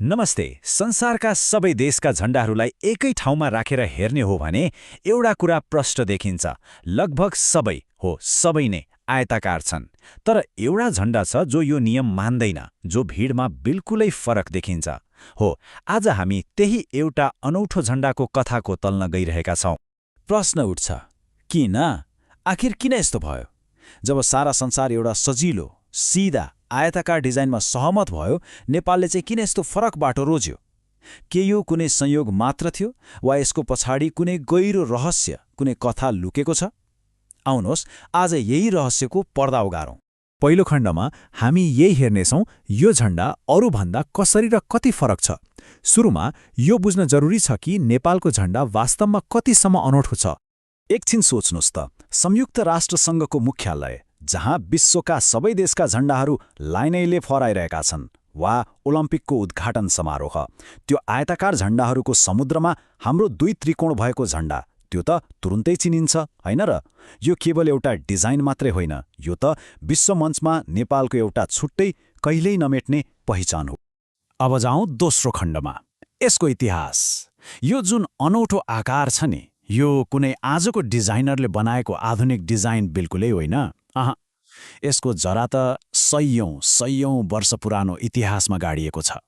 नमस्ते। संसारका सबै देशका झण्डाहरूलाई एकै ठाउँमा राखेर हेर्ने हो भने एउटा कुरा प्रष्ट देखिन्छ। लगभग सबै नै आयताकार छन्। तर एउटा झण्डा छ जो यो नियम मान्दैन, जो भिडमा बिल्कुलै फरक देखिन्छ। हो, आज हामी त्यही एउटा अनौठो झण्डाको कथाको तल्न गइरहेका छौं। प्रश्न उठ्छ, किन? आखिर किन यस्तो भयो? जब सारा संसार एउटा सजिलो, सिधा, आयताकार डिजाइनमा सहमत भयो, नेपालले चाहिँ किन यस्तो फरक बाटो रोज्यो? के यो कुनै संयोग मात्र थियो वा यसको पछाडि कुनै गहिरो रहस्य, कुनै कथा लुकेको छ? आउनुहोस् आज यही रहस्यको पर्दा उगारौं। पहिलो खण्डमा हामी यही हेर्नेछौं, यो झण्डा अरूभन्दा कसरी र कति फरक छ। सुरुमा यो बुझ्न जरुरी छ कि नेपालको झण्डा वास्तवमा कतिसम्म अनौठो छ। एकछिन सोच्नुस् त, संयुक्त राष्ट्रसङ्घको मुख्यालय, जहाँ विश्वका सबै देशका झण्डाहरू लाइनैले फहराइरहेका छन्, वा ओलम्पिकको उद्घाटन समारोह, त्यो आयताकार झण्डाहरूको समुद्रमा हाम्रो दुई त्रिकोण भएको झण्डा, त्यो त तुरुन्तै चिनिन्छ, होइन र? यो केवल एउटा डिजाइन मात्रै होइन, यो त विश्वमञ्चमा नेपालको एउटा छुट्टै, कहिल्यै नमेट्ने पहिचान हो। अब जाउँ दोस्रो खण्डमा, यसको इतिहास। यो जुन अनौठो आकार छ नि, यो कुनै आजको डिजाइनरले बनाएको आधुनिक डिजाइन बिल्कुलै होइन। यसको जरा त सयौं वर्ष पुरानो इतिहासमा गाडिएको छ।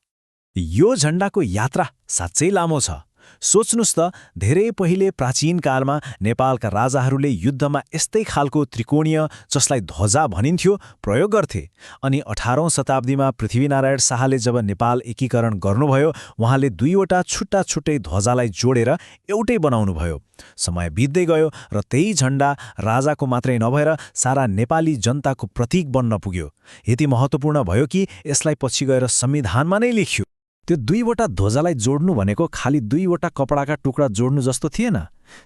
यो झण्डाको यात्रा साँच्चै लामो छ। सोच्नुस् त, धेरै पहिले प्राचीन कालमा नेपालका राजाहरूले युद्धमा यस्तै खालको त्रिकोणीय, जसलाई ध्वजा भनिन्थ्यो, प्रयोग गर्थे। अनि 18औं शताब्दीमा पृथ्वीनारायण शाहले जब नेपाल एकीकरण गर्नुभयो, उहाँले दुईवटा छुट्टा छुट्टै ध्वजालाई जोडेर एउटै बनाउनुभयो। समय बित्दै गयो र त्यही झण्डा राजाको मात्रै नभएर सारा नेपाली जनताको प्रतीक बन्न पुग्यो। यति महत्त्वपूर्ण भयो कि यसलाई पछि गएर संविधानमा नै लेखियो। त्यो दुईवटा ध्वजालाई जोड्नु भनेको खालि दुईवटा कपडाका टुक्रा जोड्नु जस्तो थिएन।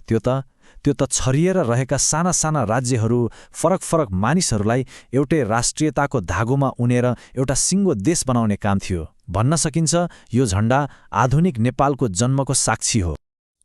त्यो त छरिएर रहेका साना साना राज्यहरू, फरक फरक मानिसहरूलाई एउटै राष्ट्रियताको धागोमा उनेर एउटा सिङ्गो देश बनाउने काम थियो। भन्न सकिन्छ, यो झण्डा आधुनिक नेपालको जन्मको साक्षी हो।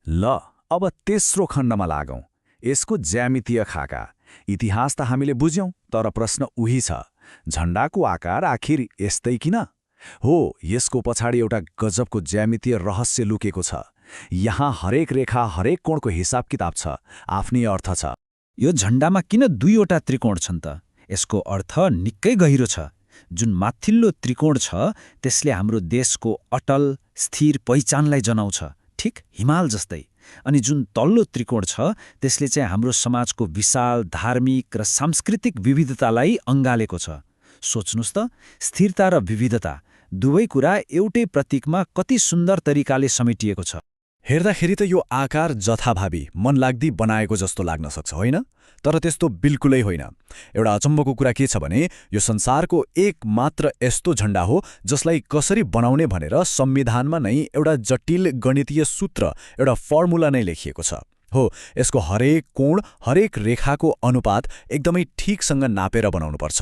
ल, अब तेस्रो खण्डमा लागौं, यसको ज्यामितीय खाका। इतिहास त हामीले बुझ्यौं, तर प्रश्न उही छ, झण्डाको आकार आखिर यस्तै किन? हो, यसको पछाडि एउटा गजबको ज्यामितीय रहस्य लुकेको छ। यहाँ हरेक रेखा, हरेक कोणको हिसाब किताब छ, आफ्नै अर्थ छ। यो झण्डामा किन दुईवटा त्रिकोण छन् त? यसको अर्थ निकै गहिरो छ। जुन माथिल्लो त्रिकोण छ, त्यसले हाम्रो देशको अटल, स्थिर पहिचानलाई जनाउँछ, ठिक हिमाल जस्तै। अनि जुन तल्लो त्रिकोण छ, त्यसले चाहिँ हाम्रो समाजको विशाल धार्मिक र सांस्कृतिक विविधतालाई अँगालेको छ। सोच्नुस् त, स्थिरता र विविधता दुवै कुरा एउटै प्रतीकमा कति सुन्दर तरिकाले समेटिएको छ। हेर्दाखेरि त यो आकार जथाभावी, मनलाग्दी बनाएको जस्तो लाग्न सक्छ, होइन? तर त्यस्तो बिल्कुलै होइन। एउटा अचम्मको कुरा के छ भने, यो संसारको एक मात्र यस्तो झण्डा हो जसलाई कसरी बनाउने भनेर संविधानमा नै एउटा जटिल गणितीय सूत्र, एउटा फर्मुला नै लेखिएको छ। हो, यसको हरेक कोण, हरेक रेखाको अनुपात एकदमै ठिकसँग नापेर बनाउनुपर्छ।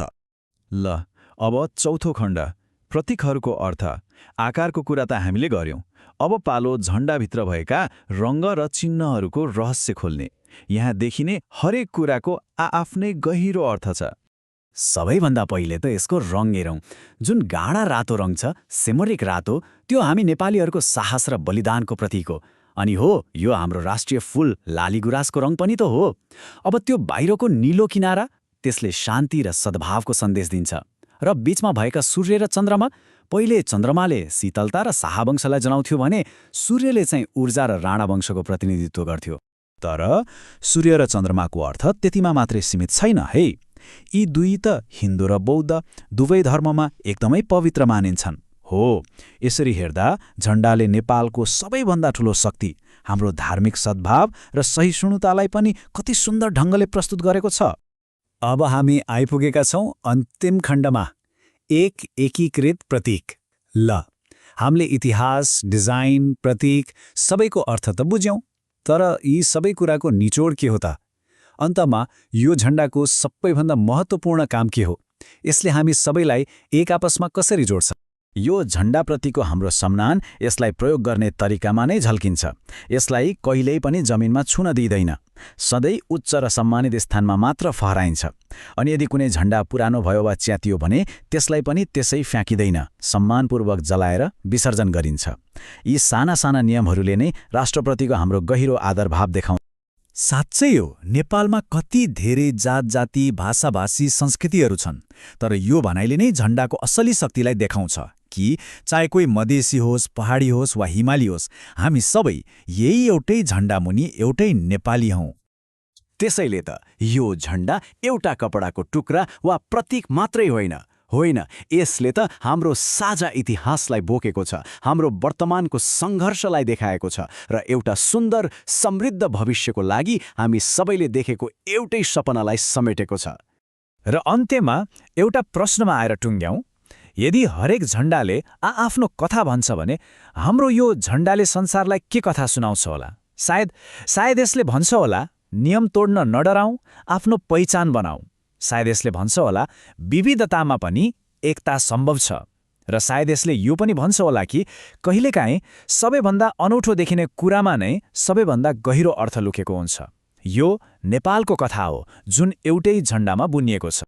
ल, अब चौथो खण्ड, प्रतीकहरूको अर्थ। आकारको कुरा त हामीले गर्यौं। अब पालो झण्डाभित्र भएका रङ्ग र चिन्हहरूको रहस्य खोल्ने। यहाँ देखिने हरेक कुराको आआफ्नै गहिरो अर्थ छ। सबैभन्दा पहिले त यसको रङ हेरौँ। जुन गाढा रातो रङ छ, सेमरिक रातो, त्यो हामी नेपालीहरूको साहस र बलिदानको प्रतीक हो। अनि हो, यो हाम्रो राष्ट्रिय फूल लालीगुराँसको रङ पनि त हो। अब त्यो बाहिरको नीलो किनारा, त्यसले शान्ति र सद्भावको सन्देश दिन्छ। र बीचमा भएका सूर्य र चन्द्रमा, पहिले चन्द्रमाले शीतलता र शाहवंशलाई जनाउँथ्यो भने सूर्यले चाहिँ ऊर्जा र राणावंशको प्रतिनिधित्व गर्थ्यो। तर सूर्य र चन्द्रमाको अर्थ त्यतिमा मात्रै सीमित छैन है। यी दुई त हिन्दू र बौद्ध दुवै धर्ममा एकदमै पवित्र मानिन्छन्। हो, यसरी हेर्दा झण्डाले नेपालको सबैभन्दा ठूलो शक्ति, हाम्रो धार्मिक सद्भाव र सहिष्णुतालाई पनि कति सुन्दर ढङ्गले प्रस्तुत गरेको छ। अब हामी आइपुगेका छौं अन्तिम खण्डमा, एक एकीकृत प्रतीक। ल, हामीले इतिहास, डिजाइन, प्रतीक सबैको अर्थ त बुझ्यौं, तर यी सबै कुराको निचोड के हो त? अन्तमा यो झण्डाको सबैभन्दा महत्त्वपूर्ण काम के हो? यसले हामी सबैलाई एक आपसमा कसरी जोड्छ? यो झण्डाप्रतिको हाम्रो सम्मान यसलाई प्रयोग गर्ने तरिकामा नै झल्किन्छ। यसलाई कहिल्यै पनि जमिनमा छुन दिइँदैन। सधैँ उच्च र सम्मानित स्थानमा मात्र फहराइन्छ। अनि यदि कुनै झण्डा पुरानो भयो वा च्यातियो भने त्यसलाई पनि त्यसै फ्याँकिँदैन, सम्मानपूर्वक जलाएर विसर्जन गरिन्छ। यी साना साना नियमहरूले नै राष्ट्रप्रतिको हाम्रो गहिरो आदरभाव देखाउँछ। साँच्चै हो, नेपालमा कति धेरै जात जाति भाषाभाषी संस्कृतिहरू छन्, तर यो भनाइले नै झण्डाको असली शक्तिलाई देखाउँछ कि चाहे कोही मधेसी होस्, पहाडी होस् वा हिमाली होस्, हामी सबै यही एउटै झण्डामुनि एउटै नेपाली हौं। त्यसैले त यो झण्डा एउटा कपडाको टुक्रा वा प्रतीक मात्रै होइन, यसले त हाम्रो साझा इतिहासलाई बोकेको छ, हाम्रो वर्तमानको सङ्घर्षलाई देखाएको छ र एउटा सुन्दर समृद्ध भविष्यको लागि हामी सबैले देखेको एउटै सपनालाई समेटेको छ। र अन्त्यमा एउटा प्रश्नमा आएर टुङ्ग्यौं, यदि हरेक झण्डाले आफ्नो कथा भन्छ भने हाम्रो यो झण्डाले संसारलाई के कथा सुनाउँछ होला? सायद यसले भन्छ होला, नियम तोड्न नडराउँ, आफ्नो पहिचान बनाऊ। सायद यसले भन्छ होला, विविधतामा पनि एकता सम्भव छ। र सायद यसले यो पनि भन्छ होला कि कहिलेकाहीँ सबैभन्दा अनौठो देखिने कुरामा नै सबैभन्दा गहिरो अर्थ लुकेको हुन्छ। यो नेपालको कथा हो, जुन एउटै झण्डामा बुनिएको छ।